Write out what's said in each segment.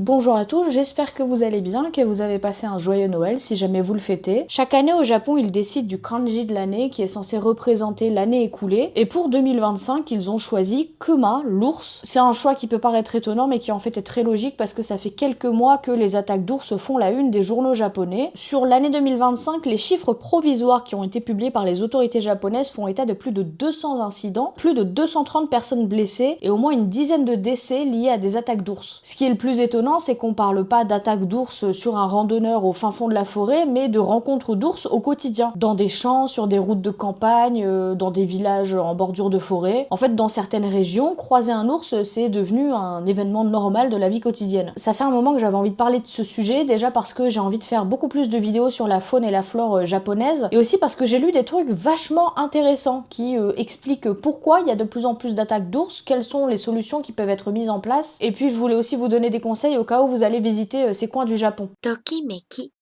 Bonjour à tous, j'espère que vous allez bien, que vous avez passé un joyeux Noël si jamais vous le fêtez. Chaque année au Japon, ils décident du kanji de l'année qui est censé représenter l'année écoulée. Et pour 2025, ils ont choisi Kuma, l'ours. C'est un choix qui peut paraître étonnant mais qui en fait est très logique parce que ça fait quelques mois que les attaques d'ours font la une des journaux japonais. Sur l'année 2025, les chiffres provisoires qui ont été publiés par les autorités japonaises font état de plus de 200 incidents, plus de 230 personnes blessées et au moins une dizaine de décès liés à des attaques d'ours. Ce qui est le plus étonnant, c'est qu'on parle pas d'attaques d'ours sur un randonneur au fin fond de la forêt, mais de rencontres d'ours au quotidien, dans des champs, sur des routes de campagne, dans des villages en bordure de forêt. En fait, dans certaines régions, croiser un ours, c'est devenu un événement normal de la vie quotidienne. Ça fait un moment que j'avais envie de parler de ce sujet, déjà parce que j'ai envie de faire beaucoup plus de vidéos sur la faune et la flore japonaise, et aussi parce que j'ai lu des trucs vachement intéressants qui expliquent pourquoi il y a de plus en plus d'attaques d'ours, quelles sont les solutions qui peuvent être mises en place, et puis je voulais aussi vous donner des conseils au cas où vous allez visiter ces coins du Japon. Tokimeki.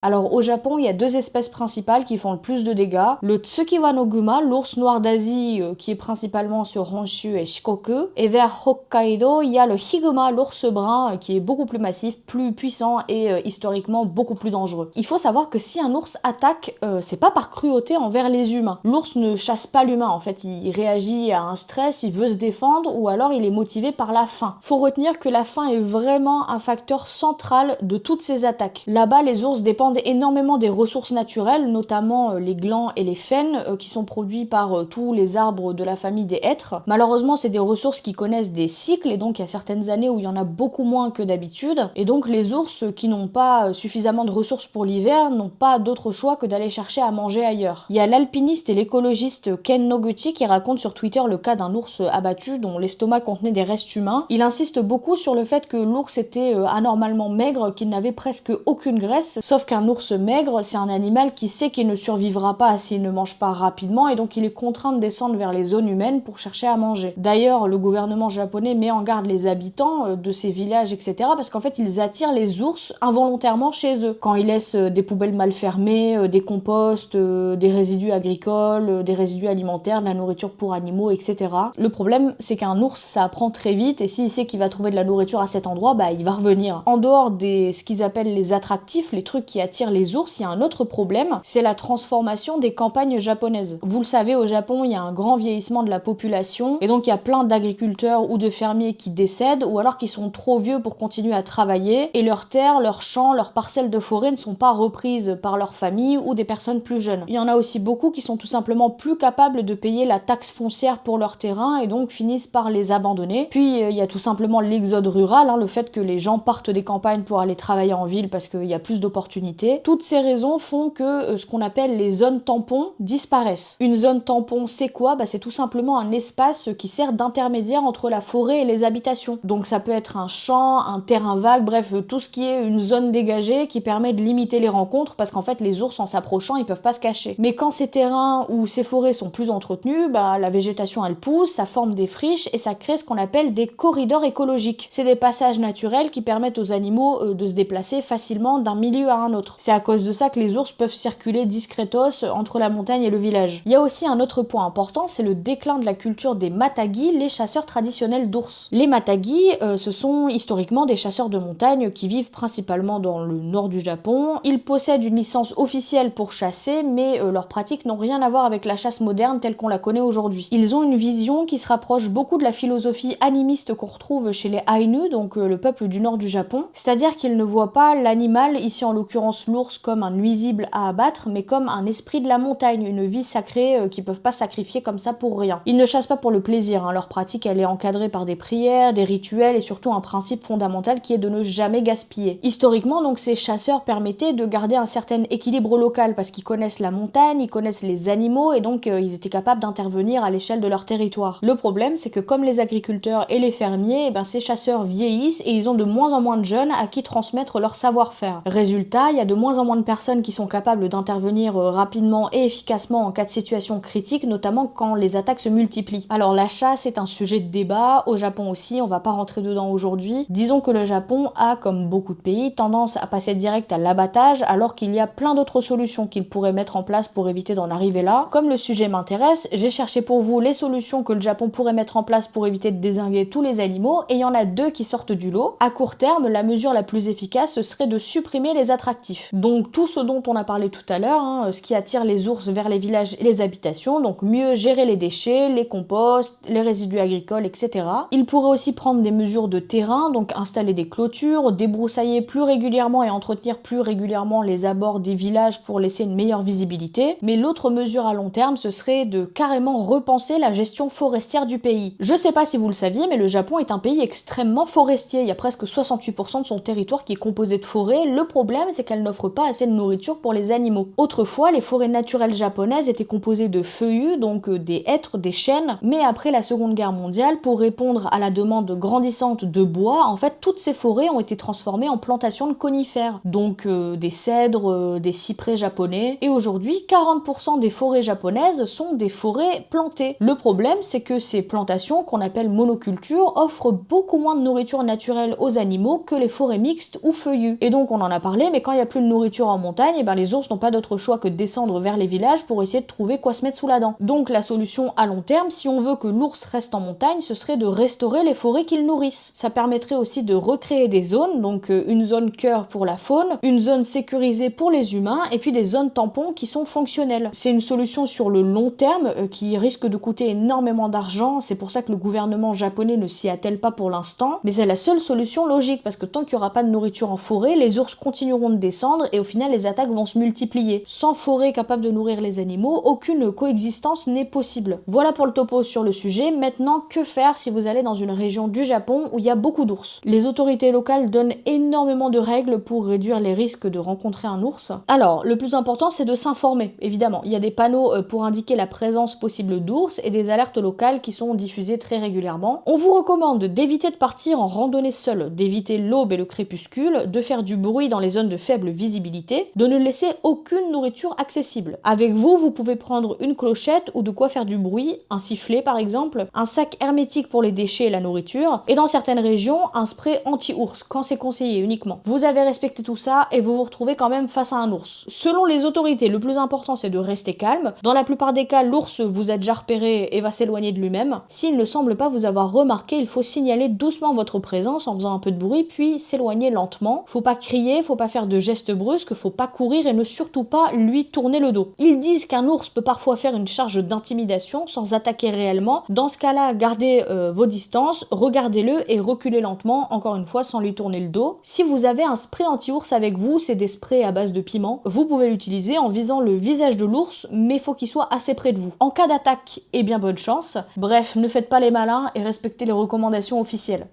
Alors au Japon, il y a deux espèces principales qui font le plus de dégâts. Le Tsukiwa no Guma, l'ours noir d'Asie qui est principalement sur Honshu et Shikoku. Et vers Hokkaido, il y a le Higuma, l'ours brun qui est beaucoup plus massif, plus puissant et historiquement beaucoup plus dangereux. Il faut savoir que si un ours attaque, c'est pas par cruauté envers les humains. L'ours ne chasse pas l'humain, en fait, il réagit à un stress, il veut se défendre ou alors il est motivé par la faim. Faut retenir que la faim est vraiment un facteur central de toutes ces attaques. Là-bas, les ours dépendent énormément des ressources naturelles, notamment les glands et les faines qui sont produits par tous les arbres de la famille des hêtres. Malheureusement, c'est des ressources qui connaissent des cycles et donc il y a certaines années où il y en a beaucoup moins que d'habitude. Et donc les ours qui n'ont pas suffisamment de ressources pour l'hiver n'ont pas d'autre choix que d'aller chercher à manger ailleurs. Il y a l'alpiniste et l'écologiste Ken Noguchi qui raconte sur Twitter le cas d'un ours abattu dont l'estomac contenait des restes humains. Il insiste beaucoup sur le fait que l'ours était anormalement maigre, qu'il n'avait presque aucune graisse, sauf qu'un ours maigre, c'est un animal qui sait qu'il ne survivra pas s'il ne mange pas rapidement et donc il est contraint de descendre vers les zones humaines pour chercher à manger. D'ailleurs, le gouvernement japonais met en garde les habitants de ces villages, etc. parce qu'en fait, ils attirent les ours involontairement chez eux. Quand ils laissent des poubelles mal fermées, des composts, des résidus agricoles, des résidus alimentaires, de la nourriture pour animaux, etc. Le problème, c'est qu'un ours, ça apprend très vite et s'il sait qu'il va trouver de la nourriture à cet endroit, bah il va revenir. En dehors des ce qu'ils appellent les attractifs, les trucs qui attirent les ours, il y a un autre problème, c'est la transformation des campagnes japonaises. Vous le savez, au Japon, il y a un grand vieillissement de la population, et donc il y a plein d'agriculteurs ou de fermiers qui décèdent, ou alors qui sont trop vieux pour continuer à travailler, et leurs terres, leurs champs, leurs parcelles de forêt ne sont pas reprises par leur famille ou des personnes plus jeunes. Il y en a aussi beaucoup qui sont tout simplement plus capables de payer la taxe foncière pour leur terrain, et donc finissent par les abandonner. Puis il y a tout simplement l'exode rural, le fait que les gens partent des campagnes pour aller travailler en ville parce qu'il y a plus d'opportunités. Toutes ces raisons font que ce qu'on appelle les zones tampons disparaissent. Une zone tampon, c'est quoi ? C'est tout simplement un espace qui sert d'intermédiaire entre la forêt et les habitations. Donc ça peut être un champ, un terrain vague, bref, tout ce qui est une zone dégagée qui permet de limiter les rencontres parce qu'en fait les ours en s'approchant ils peuvent pas se cacher. Mais quand ces terrains ou ces forêts sont plus entretenus, la végétation elle pousse, ça forme des friches et ça crée ce qu'on appelle des corridors écologiques. C'est des passages naturels qui permettent aux animaux de se déplacer facilement d'un milieu à un autre. C'est à cause de ça que les ours peuvent circuler discretos entre la montagne et le village. Il y a aussi un autre point important, c'est le déclin de la culture des matagi, les chasseurs traditionnels d'ours. Les matagi, ce sont historiquement des chasseurs de montagne qui vivent principalement dans le nord du Japon. Ils possèdent une licence officielle pour chasser, mais leurs pratiques n'ont rien à voir avec la chasse moderne telle qu'on la connaît aujourd'hui. Ils ont une vision qui se rapproche beaucoup de la philosophie animiste qu'on retrouve chez les Ainu, donc le peuple du nord du Japon, c'est-à-dire qu'ils ne voient pas l'animal, ici en l'occurrence l'ours, comme un nuisible à abattre, mais comme un esprit de la montagne, une vie sacrée qu'ils peuvent pas sacrifier comme ça pour rien. Ils ne chassent pas pour le plaisir, leur pratique elle est encadrée par des prières, des rituels et surtout un principe fondamental qui est de ne jamais gaspiller. Historiquement donc ces chasseurs permettaient de garder un certain équilibre local parce qu'ils connaissent la montagne, ils connaissent les animaux et donc ils étaient capables d'intervenir à l'échelle de leur territoire. Le problème c'est que comme les agriculteurs et les fermiers, ces chasseurs vieillissent et ils ont de moins en moins de jeunes à qui transmettre leur savoir-faire. Résultat, il y a y a de moins en moins de personnes qui sont capables d'intervenir rapidement et efficacement en cas de situation critique, notamment quand les attaques se multiplient. Alors la chasse est un sujet de débat, au Japon aussi, on va pas rentrer dedans aujourd'hui. Disons que le Japon a, comme beaucoup de pays, tendance à passer direct à l'abattage, alors qu'il y a plein d'autres solutions qu'il pourrait mettre en place pour éviter d'en arriver là. Comme le sujet m'intéresse, j'ai cherché pour vous les solutions que le Japon pourrait mettre en place pour éviter de dézinguer tous les animaux, et il y en a deux qui sortent du lot. À court terme, la mesure la plus efficace, ce serait de supprimer les attractifs. Donc tout ce dont on a parlé tout à l'heure, ce qui attire les ours vers les villages et les habitations, donc mieux gérer les déchets, les composts, les résidus agricoles, etc. Il pourrait aussi prendre des mesures de terrain, donc installer des clôtures, débroussailler plus régulièrement et entretenir plus régulièrement les abords des villages pour laisser une meilleure visibilité. Mais l'autre mesure à long terme, ce serait de carrément repenser la gestion forestière du pays. Je sais pas si vous le saviez, mais le Japon est un pays extrêmement forestier. Il y a presque 68% de son territoire qui est composé de forêts. Le problème, c'est qu'elle n'offre pas assez de nourriture pour les animaux. Autrefois, les forêts naturelles japonaises étaient composées de feuillus, donc des hêtres, des chênes, mais après la Seconde Guerre mondiale, pour répondre à la demande grandissante de bois, en fait, toutes ces forêts ont été transformées en plantations de conifères, donc des cèdres, des cyprès japonais, et aujourd'hui, 40% des forêts japonaises sont des forêts plantées. Le problème, c'est que ces plantations, qu'on appelle monoculture, offrent beaucoup moins de nourriture naturelle aux animaux que les forêts mixtes ou feuillues. Et donc, on en a parlé, mais quand il n'y a plus de nourriture en montagne, et ben les ours n'ont pas d'autre choix que de descendre vers les villages pour essayer de trouver quoi se mettre sous la dent. Donc la solution à long terme, si on veut que l'ours reste en montagne, ce serait de restaurer les forêts qu'il nourrissent. Ça permettrait aussi de recréer des zones, donc une zone cœur pour la faune, une zone sécurisée pour les humains, et puis des zones tampons qui sont fonctionnelles. C'est une solution sur le long terme qui risque de coûter énormément d'argent, c'est pour ça que le gouvernement japonais ne s'y attelle pas pour l'instant, mais c'est la seule solution logique, parce que tant qu'il n'y aura pas de nourriture en forêt, les ours continueront de descendre, et au final les attaques vont se multiplier. Sans forêt capable de nourrir les animaux, aucune coexistence n'est possible. Voilà pour le topo sur le sujet. Maintenant, que faire si vous allez dans une région du Japon où il y a beaucoup d'ours? Les autorités locales donnent énormément de règles pour réduire les risques de rencontrer un ours. Alors, le plus important, c'est de s'informer, évidemment. Il y a des panneaux pour indiquer la présence possible d'ours et des alertes locales qui sont diffusées très régulièrement. On vous recommande d'éviter de partir en randonnée seul, d'éviter l'aube et le crépuscule, de faire du bruit dans les zones de faible visibilité, de ne laisser aucune nourriture accessible. Avec vous, vous pouvez prendre une clochette ou de quoi faire du bruit, un sifflet par exemple, un sac hermétique pour les déchets et la nourriture, et dans certaines régions, un spray anti-ours, quand c'est conseillé uniquement. Vous avez respecté tout ça et vous vous retrouvez quand même face à un ours. Selon les autorités, le plus important c'est de rester calme. Dans la plupart des cas, l'ours vous a déjà repéré et va s'éloigner de lui-même. S'il ne semble pas vous avoir remarqué, il faut signaler doucement votre présence en faisant un peu de bruit, puis s'éloigner lentement. Faut pas crier, faut pas faire de gestes brusques, faut pas courir et ne surtout pas lui tourner le dos. Ils disent qu'un ours peut parfois faire une charge d'intimidation sans attaquer réellement. Dans ce cas-là, gardez vos distances, regardez-le et reculez lentement, encore une fois sans lui tourner le dos. Si vous avez un spray anti-ours avec vous, c'est des sprays à base de piment, vous pouvez l'utiliser en visant le visage de l'ours, mais faut qu'il soit assez près de vous. En cas d'attaque, eh bien bonne chance. Bref, ne faites pas les malins et respectez les recommandations officielles.